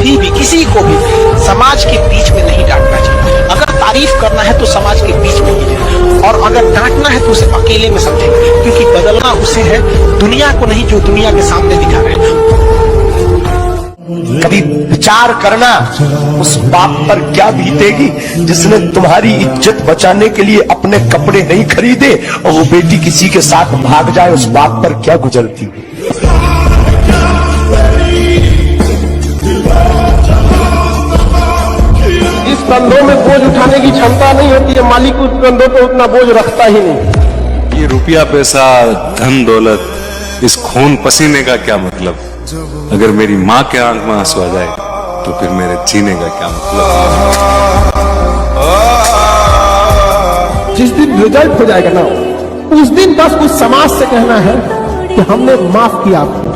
कभी भी किसी को भी समाज के बीच में नहीं डांटना चाहिए। अगर तारीफ करना है तो समाज के बीच में कीजिए, और अगर डांटना है तो उसे अकेले में समझें, क्योंकि बदलना उसे है, दुनिया को नहीं जो दुनिया के सामने दिखा रहे हैं। कभी विचार करना उस बाप पर क्या बीतेगी जिसने तुम्हारी इज्जत बचाने के लिए अपने कपड़े नहीं खरीदे, और वो बेटी किसी के साथ भाग जाए, उस बाप पर क्या गुजरती। इस कंधों में बोझ उठाने की क्षमता नहीं होती है, मालिक उस कंधों पर उतना बोझ रखता ही नहीं। ये रुपया पैसा धन दौलत, इस खून पसीने का क्या मतलब? अगर मेरी माँ के आंख में आंसू आ जाए तो फिर मेरे जीने का क्या मतलब? जिस दिन रिजल्ट हो जाएगा ना, उस दिन बस उस समाज से कहना है कि हमने माफ किया आपको।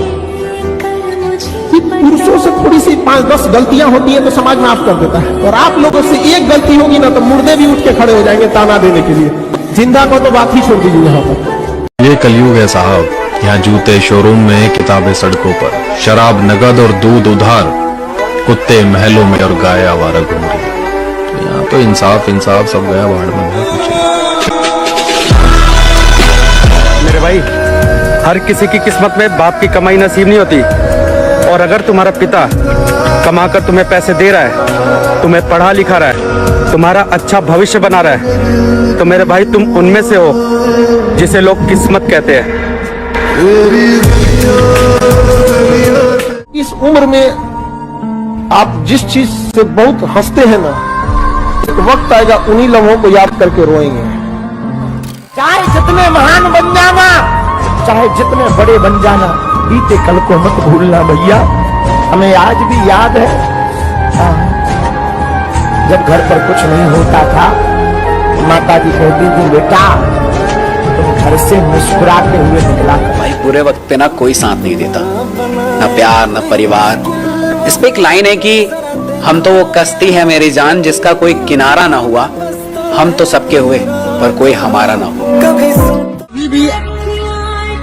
पुरुषों से थोड़ी सी 5-10 गलतियां होती हैं तो समाज माफ कर देता है, और आप लोगों से एक गलती होगी ना तो मुर्दे भी उठ के खड़े हो जाएंगे ताना देने के लिए। जिंदा को तो बात ही छोड़ दीजिए। यहाँ पर ये कलयुग है साहब। यहाँ जूते शोरूम में, किताबें सड़कों पर, शराब नगद और दूध उधार, कुत्ते महलों में और गाय आवारा घूम रही। तो यहाँ तो इंसाफ सब गया बाढ़ में है कुछ। मेरे भाई, हर किसी की किस्मत में बाप की कमाई नसीब नहीं होती, और अगर तुम्हारा पिता कमाकर तुम्हें पैसे दे रहा है, तुम्हें पढ़ा लिखा रहा है, तुम्हारा अच्छा भविष्य बना रहा है, तो मेरे भाई तुम उनमें से हो जिसे लोग किस्मत कहते हैं। इस उम्र में आप जिस चीज से बहुत हंसते हैं ना, एक वक्त आएगा उन्हीं लम्हों को याद करके रोएंगे। चाहे जितने महान बन जाना, चाहे जितने बड़े बन जाना, बीते कल को मत भूलना भैया। हमें आज भी याद है जब घर पर कुछ नहीं होता था, माता जी कहती थी बेटा तुम घर से मुस्कुराते हुए निकला। भाई बुरे वक्त पे ना कोई साथ नहीं देता, ना प्यार ना परिवार। इस पे एक लाइन है कि हम तो वो कश्ती है मेरी जान जिसका कोई किनारा ना हुआ, हम तो सबके हुए पर कोई हमारा ना हुआ। कभी भी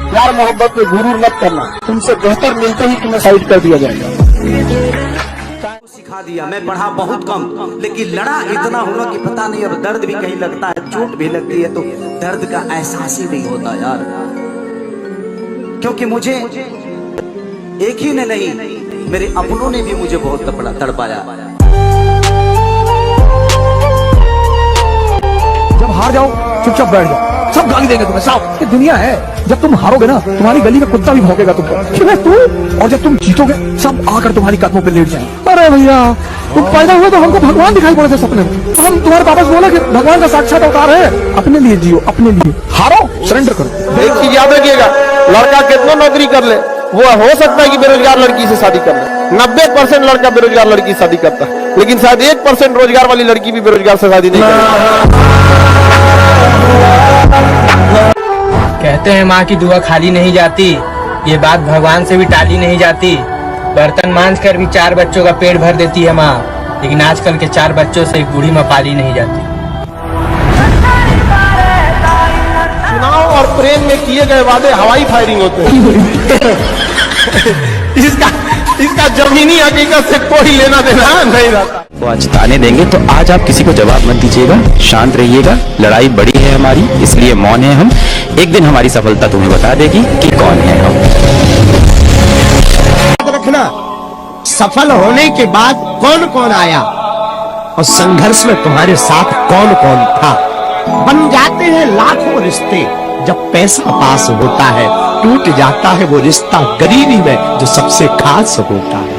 प्यार मोहब्बत पे गुरूर मत करना, तुमसे बेहतर मिलते ही तुम्हें साइड कर दिया जाएगा। सिखा दिया, मैं पढ़ा बहुत कम लेकिन लड़ा इतना हुआ कि पता नहीं, अब दर्द भी कहीं लगता है, चोट भी लगती है तो दर्द का एहसास ही नहीं होता यार। क्योंकि मुझे एक ही ने नहीं, मेरे अपनों ने भी मुझे बहुत तड़पाया। जब हार जाओ चुपचाप बैठ जाओ, सब गाली देंगे तुम्हें साहब। ये दुनिया है, जब तुम हारोगे ना तुम्हारी गली में कुत्ता भी भौंकेगा तुमको, तू, और जब तुम जीतोगे सब आकर तुम्हारी कदमों पे लेट जाएंगे। अरे भैया तुम पैदा हुए तो हमको भगवान दिखाई पड़े थे सपने में, तो हम तुम्हारे पापा से बोले कि भगवान का साक्षात अवतार है। अपने लिए जियो, अपने लिए हारो, सरेंडर करो। एक चीज याद रखिएगा, लड़का कितना नौकरी कर ले, वो हो सकता है कि बेरोजगार लड़की से शादी कर ले। 90% लड़का बेरोजगार लड़की से शादी करता है, लेकिन शायद 1% रोजगार वाली लड़की भी बेरोजगार से शादी नहीं करती। कहते हैं माँ की दुआ खाली नहीं जाती, ये बात भगवान से भी टाली नहीं जाती। बर्तन मांझ कर भी 4 बच्चों का पेट भर देती है माँ, लेकिन आजकल के 4 बच्चों से एक बूढ़ी माँ पाली नहीं जाती। चुनाव और प्रेम में किए गए वादे हवाई फायरिंग होते हैं। इसका जमीनी हकीकत से कोई लेना देना नहीं रहता। वो आज ताने देंगे तो आज आप किसी को जवाब मत दीजिएगा, शांत रहिएगा। लड़ाई बड़ी है हमारी, इसलिए मौन है हम। एक दिन हमारी सफलता तुम्हें बता देगी कि कौन है हम। रखना, सफल होने के बाद कौन कौन आया और संघर्ष में तुम्हारे साथ कौन कौन था। बन जाते हैं लाखों रिश्ते, जब पैसा पास होता है टूट जाता है वो रिश्ता गरीबी में जो सबसे खास होता है।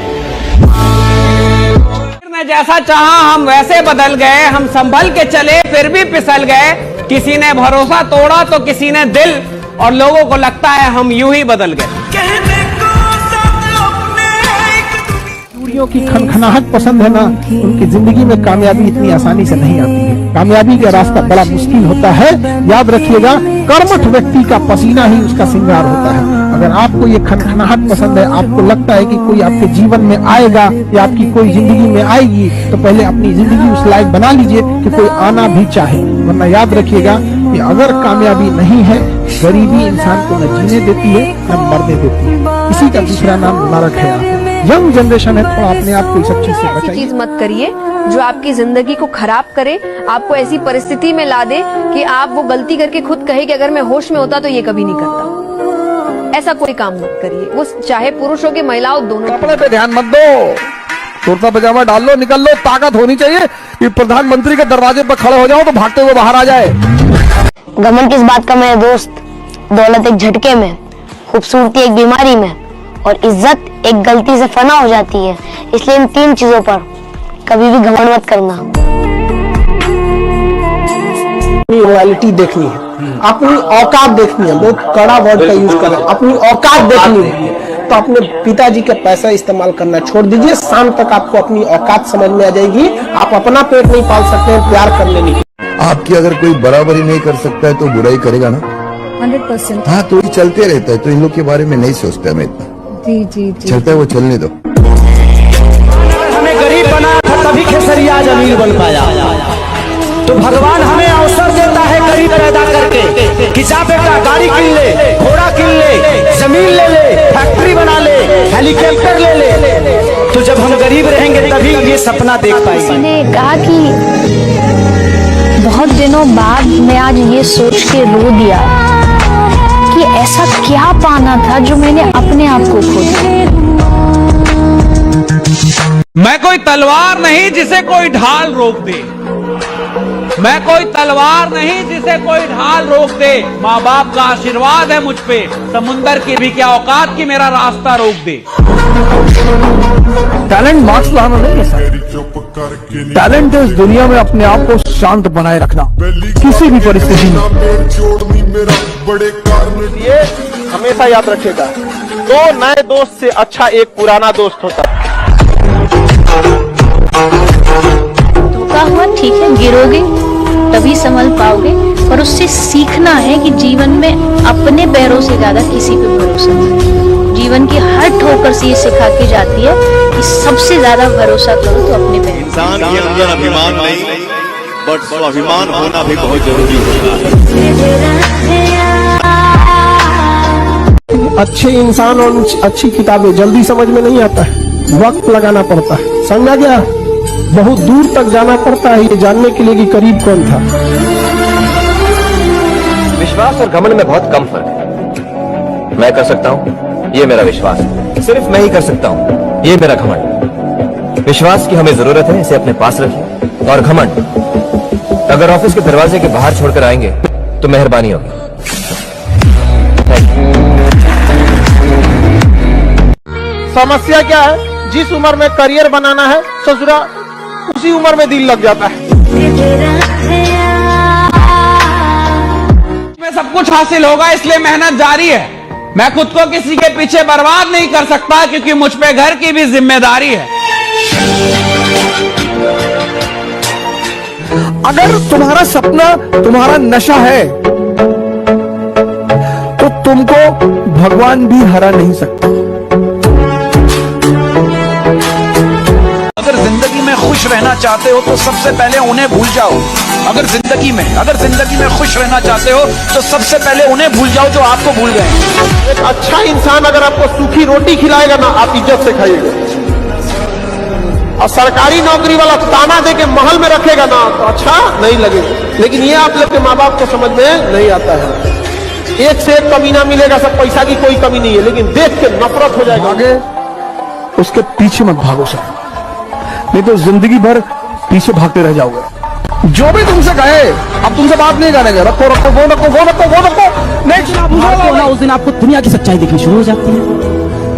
जैसा चाहा हम वैसे बदल गए, हम संभल के चले फिर भी फिसल गए। किसी ने भरोसा तोड़ा तो किसी ने दिल, और लोगों को लगता है हम यूं ही बदल गए। चूड़ियों की खनखनाहट पसंद है ना, उनकी जिंदगी में कामयाबी इतनी आसानी से नहीं आती है। कामयाबी का रास्ता बड़ा मुश्किल होता है। याद रखिएगा, कर्मठ व्यक्ति का पसीना ही उसका श्रृंगार होता है। अगर आपको ये खनखनाहट पसंद है, आपको लगता है कि कोई आपके जीवन में आएगा या आपकी कोई जिंदगी में आएगी, तो पहले अपनी जिंदगी उस लायक बना लीजिए कि कोई आना भी चाहे। वरना याद रखिएगा कि अगर कामयाबी नहीं है, गरीबी इंसान को न जीने देती है न मरने देती है। इसी का दूसरा नाम नरक है। यंग जनरेशन है, थोड़ा अपने आप को इस सब चीज से ऐसी बचाइए। चीज मत करिए जो आपकी जिंदगी को खराब करे, आपको ऐसी परिस्थिति में ला दे कि आप वो गलती करके खुद कहे कि अगर मैं होश में होता तो ये कभी नहीं करता। ऐसा कोई काम मत करिए, वो चाहे पुरुष हो के महिला हो, दोनों। कपड़े पे ध्यान मत दो, कुर्ता पजामा डाल लो, निकल लो। ताकत होनी चाहिए कि प्रधानमंत्री के दरवाजे पर खड़े हो जाओ तो भागते हुए बाहर आ जाए। घमंड किस बात का मेरे दोस्त, दौलत एक झटके में, खूबसूरती एक बीमारी में और इज्जत एक गलती से फना हो जाती है। इसलिए इन 3 चीजों पर कभी भी घमंड मत करना। अपनी रॉयल्टी देखनी है, अपनी औकात देखनी है। बहुत कड़ा वर्ड का यूज कर रहे हैं, अपनी औकात देखनी है। तो अपने पिताजी का पैसा इस्तेमाल करना छोड़ दीजिए, शाम तक आपको अपनी औकात समझ में आ जाएगी। आप अपना पेट नहीं पाल सकते हैं प्यार करने नहीं। आपकी अगर कोई बराबरी नहीं कर सकता है तो बुराई करेगा ना। 100%। हाँ, तो ये चलते रहता है, तो इन लोग के बारे में नहीं सोचता मैं इतना। जी जी जी। चलता है वो चलने दो। हमें गरीब बनाया था तभी खेसरिया आज अमीर बन पाया। तो भगवान हमें अवसर देता है गरीब पैदा करके कि जा बेटा गाड़ी किन ले, घोड़ा किन ले, जमीन ले ले, फैक्ट्री बना ले, हेलीकॉप्टर ले ले। तो जब हम गरीब रहेंगे तभी ये सपना देख पाएंगे। किसी ने कहा कि बहुत दिनों बाद मैं आज ये सोच के रो दिया कि ऐसा क्या पाना था जो मैंने अपने आप को खो दिया। मैं कोई तलवार नहीं जिसे कोई ढाल रोक दे, मैं कोई तलवार नहीं जिसे कोई ढाल रोक दे। माँ बाप का आशीर्वाद है मुझ पे, समुंदर की भी क्या औकात की मेरा रास्ता रोक दे। टैलेंट मार्क्स लाना नहीं है सर, टैलेंट है इस दुनिया में अपने आप को शांत बनाए रखना किसी भी परिस्थिति में। ये हमेशा याद रखिएगा, 2 नए दोस्त से अच्छा एक पुराना दोस्त होता है। धोखा हुआ ठीक है, गिरोगे तभी संभल पाओगे, पर उससे सीखना है कि जीवन में अपने पैरों से ज्यादा किसी पे भरोसा नहीं। जीवन की हर ठोकर से ये सिखा के जाती है कि सबसे ज्यादा भरोसा करो तो अपने पैरों। इंसान के अंदर अभिमान नहीं, बट स्वाभिमान होना भी बहुत जरूरी होता है। अच्छे इंसान और अच्छी किताबें जल्दी समझ में नहीं आता है, वक्त लगाना पड़ता है। समझा गया? बहुत दूर तक जाना पड़ता है ये जानने के लिए कि करीब कौन था। विश्वास और घमंड में बहुत कम फर्क है। मैं कर सकता हूँ, ये मेरा विश्वास है। सिर्फ मैं ही कर सकता हूँ, ये मेरा घमंड। विश्वास की हमें जरूरत है, इसे अपने पास रखिए। और घमंड अगर ऑफिस के दरवाजे के बाहर छोड़कर आएंगे तो मेहरबानी होगी। समस्या क्या है? जिस उम्र में करियर बनाना है ससुरा, उसी उम्र में दिल लग जाता है। में सब कुछ हासिल होगा, इसलिए मेहनत जारी है। मैं खुद को किसी के पीछे बर्बाद नहीं कर सकता, क्योंकि मुझ पे घर की भी जिम्मेदारी है। अगर तुम्हारा सपना तुम्हारा नशा है तो तुमको भगवान भी हरा नहीं सकता। अगर जिंदगी में खुश रहना चाहते हो तो सबसे पहले उन्हें भूल जाओ। अगर जिंदगी में खुश रहना चाहते हो तो सबसे पहले उन्हें भूल जाओ जो आपको भूल गए। एक अच्छा इंसान अगर आपको सूखी रोटी खिलाएगा ना, आप इज्जत से खाइएगा। और सरकारी नौकरी वाला ताना दे के महल में रखेगा ना, तो अच्छा नहीं लगेगा। लेकिन ये आप लोग के माँ बाप को समझ में नहीं आता है। एक से एक कमी ना मिलेगा, सब पैसा की कोई कमी नहीं है, लेकिन देख के नफरत हो जाएगा। आगे उसके पीछे मत भागो सर, नहीं तो जिंदगी भर पीछे भागते रह जाओगे। जो भी तुमसे कहे, अब तुमसे बात नहीं करेंगे, रखो रखो वो रखो वो रखो वो रखो। नेक्स्ट ना उस दिन आपको दुनिया की सच्चाई दिखनी शुरू हो जाती है।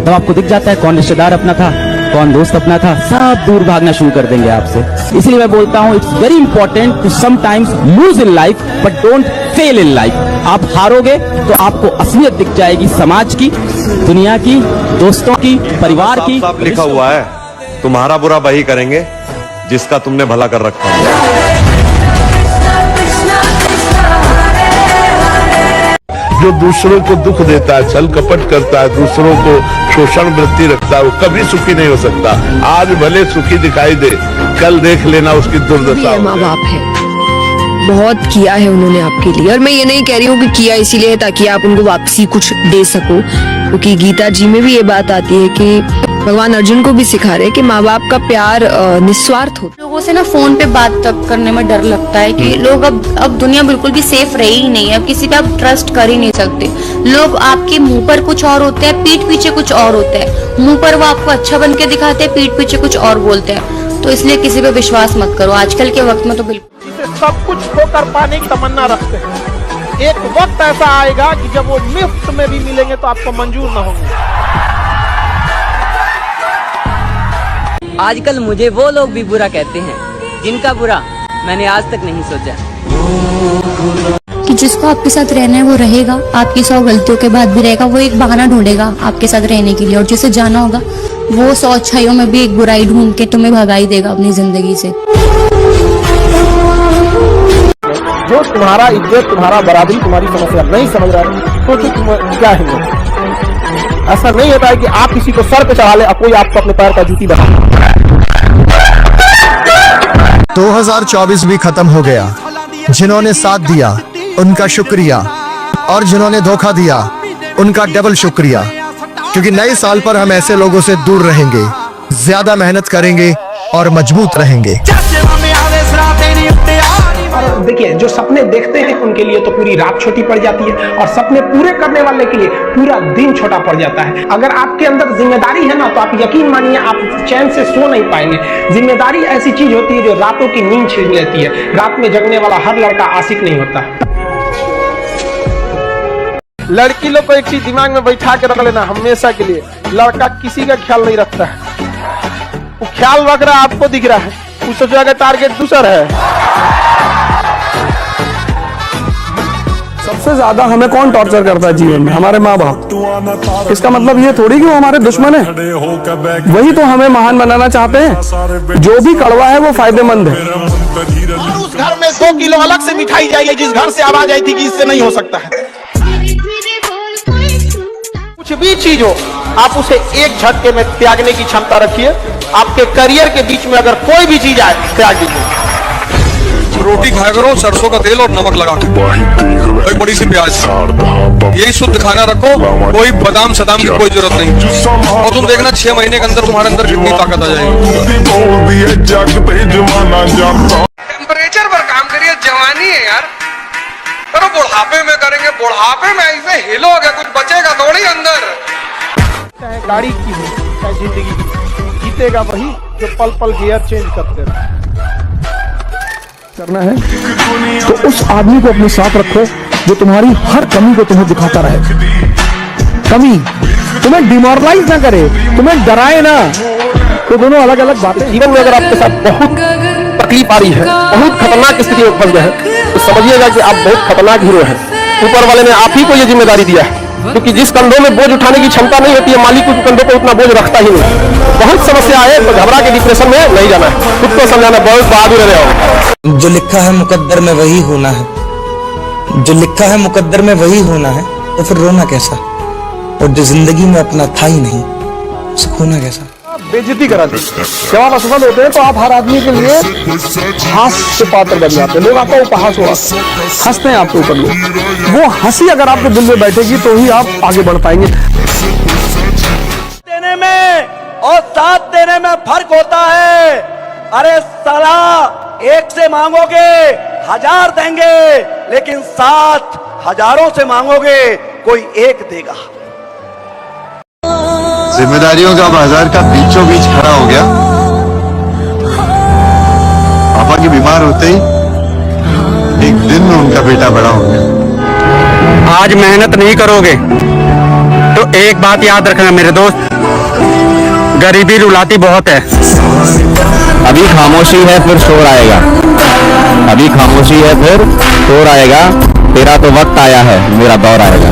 तब आपको दिख जाता है कौन रिश्तेदार अपना था, कौन दोस्त अपना था, सब दूर भागना शुरू कर देंगे आपसे। इसलिए मैं बोलता हूँ, it's very important to sometimes lose in life but don't fail in life. आप हारोगे तो आपको असलियत दिख जाएगी, समाज की, दुनिया की, दोस्तों की, परिवार की। साफ लिखा हुआ है, तुम्हारा बुरा वही करेंगे जिसका तुमने भला कर रखा है। जो दूसरों को दुख देता है, छल कपट करता है, दूसरों को शोषण वृत्ति रखता है, वो कभी सुखी नहीं हो सकता। आज भले सुखी दिखाई दे, कल देख लेना उसकी दुर्दशा। माँ बाप है, बहुत किया है उन्होंने आपके लिए, और मैं ये नहीं कह रही हूँ कि किया इसीलिए ताकि आप उनको वापसी कुछ दे सको, क्योंकि गीता जी में भी ये बात आती है कि भगवान अर्जुन को भी सिखा रहे हैं कि माँ बाप का प्यार निस्वार्थ होता है। लोगों से ना फोन पे बात तक करने में डर लगता है कि लोग अब दुनिया बिल्कुल भी सेफ रही ही नहीं है। अब किसी पे आप ट्रस्ट कर ही नहीं सकते। लोग आपके मुंह पर कुछ और होते हैं, पीठ पीछे कुछ और होते हैं। मुंह पर वो आपको अच्छा बन के दिखाते हैं, पीठ पीछे कुछ और बोलते हैं। तो इसलिए किसी पे विश्वास मत करो आजकल के वक्त में तो बिल्कुल। जिसे सब कुछ खोकर पाने की तमन्ना रखते हैं, एक वक्त ऐसा आएगा कि जब वो मुफ्त में भी मिलेंगे तो आपको मंजूर न होंगे। आजकल मुझे वो लोग भी बुरा कहते हैं जिनका बुरा मैंने आज तक नहीं सोचा। कि जिसको आपके साथ रहना है वो रहेगा, आपकी 100 गलतियों के बाद भी रहेगा। वो एक बहाना ढूंढेगा आपके साथ रहने के लिए, और जिसे जाना होगा वो 100 अच्छाइयों में भी एक बुराई ढूंढ के तुम्हें भगा ही देगा अपनी जिंदगी से। जो तुम्हारा इज्जत, तुम्हारा बराबरी, तुम्हारी समस्या नहीं समझ रहा है तो तुम क्या है? ऐसा नहीं होता है कि आप किसी को सर पे चढ़ा ले और कोई आपको अपने पैर का जूती बना। 2024 भी खत्म हो गया। जिन्होंने साथ दिया उनका शुक्रिया, और जिन्होंने धोखा दिया उनका डबल शुक्रिया। क्योंकि नए साल पर हम ऐसे लोगों से दूर रहेंगे, ज्यादा मेहनत करेंगे और मजबूत रहेंगे। और देखिए, जो सपने देखते हैं उनके लिए तो पूरी रात छोटी पड़ जाती है, और सपने पूरे करने वाले के लिए पूरा दिन छोटा पड़ जाता है। अगर आपके अंदर जिम्मेदारी है ना, तो आप यकीन मानिए आप चैन से सो नहीं पाएंगे। जिम्मेदारी ऐसी चीज होती है जो रातों की नींद छीन लेती है। रात में जगने वाला हर लड़का आशिक नहीं होता। लड़की लोग को एक चीज दिमाग में बैठा के रख लेना हमेशा के लिए, लड़का किसी का ख्याल नहीं रखता है। वो ख्याल रख रहा है, आपको दिख रहा है, वो सोचा कि टारगेट दूसरा है। सबसे ज्यादा हमें कौन टॉर्चर करता है जीवन में? हमारे माँ बाप। इसका मतलब ये थोड़ी कि वो हमारे दुश्मन है, वही तो हमें महान बनाना चाहते हैं। जो भी कड़वा है वो फायदेमंद है। और उस घर में 2 किलो अलग से मिठाई जाएगी जिस घर से आवाज आई थी कि इससे नहीं हो सकता है। कुछ भी चीज हो, आप उसे एक झटके में त्यागने की क्षमता रखिए। आपके करियर के बीच में अगर कोई भी चीज आए, त्याग दीजिए। रोटी खाया करो सरसों का तेल और नमक लगा के, एक बड़ी सी प्याज, यही शुद्ध खाना रखो। कोई बादाम सदाम की कोई जरूरत नहीं। और तुम देखना 6 महीने के अंदर तुम्हारे अंदर कितनी ताकत आ जाएगी। टेम्परेचर पर काम करिए, जवानी है यार। अरे बुढ़ापे में करेंगे, बुढ़ापे में ऐसे हिलोगे कुछ बचेगा थोड़ी अंदर। चाहे गाड़ी की हो चाहे जिंदगी की, जीतेगा वही जो पल पल गियर चेंज करते रहे। करना है तो उस आदमी को अपने साथ रखो जो तुम्हारी हर कमी को तुम्हें दिखाता रहे। कमी तुम्हें डिमोरलाइज ना करे, तुम्हें डराए ना। तो दोनों अलग अलग बातें। जीवन में अगर आपके साथ बहुत तकलीफ आ रही है, बहुत खतरनाक स्थिति में फंस गए हैं, तो समझिएगा कि आप बहुत खतरनाक हीरो हैं। ऊपर वाले ने आप ही को यह जिम्मेदारी दिया है, क्योंकि जिस कंधों में बोझ उठाने की क्षमता नहीं होती है, मालिक के कंधों पर उतना बोझ रखता ही नहीं। बहुत समस्या है तो घबरा के डिप्रेशन में नहीं जाना है, खुद को समझाना। बहुत बहादुर रहे। जो लिखा है मुकद्दर में वही होना है, जो लिखा है मुकद्दर में वही होना है, तो फिर रोना कैसा? और जो जिंदगी में अपना था ही नहीं, उसे खोना कैसा? बेइज्जती करा दी। जब आप असफल होते हैं तो आप हर आदमी के लिए हास्य के पात्र बन जाते हैं। लोग आपका उपहास हो, हंसते हैं आपके ऊपर लोग। वो हंसी अगर आपके दिल में बैठेगी तो ही आप आगे बढ़ पाएंगे। देने में और साथ देने में फर्क होता है। अरे साला, एक से मांगोगे 1000 देंगे, लेकिन 7 हजारों से मांगोगे कोई एक देगा। जिम्मेदारियों का बाजार का बीचों बीच खड़ा हो गया। पापा के बीमार होते ही एक दिन में उनका बेटा बड़ा हो गया। आज मेहनत नहीं करोगे तो एक बात याद रखना मेरे दोस्त, गरीबी रुलाती बहुत है। अभी खामोशी है फिर शोर आएगा, अभी खामोशी है फिर शोर आएगा। तेरा तो वक्त आया है, मेरा दौर आएगा।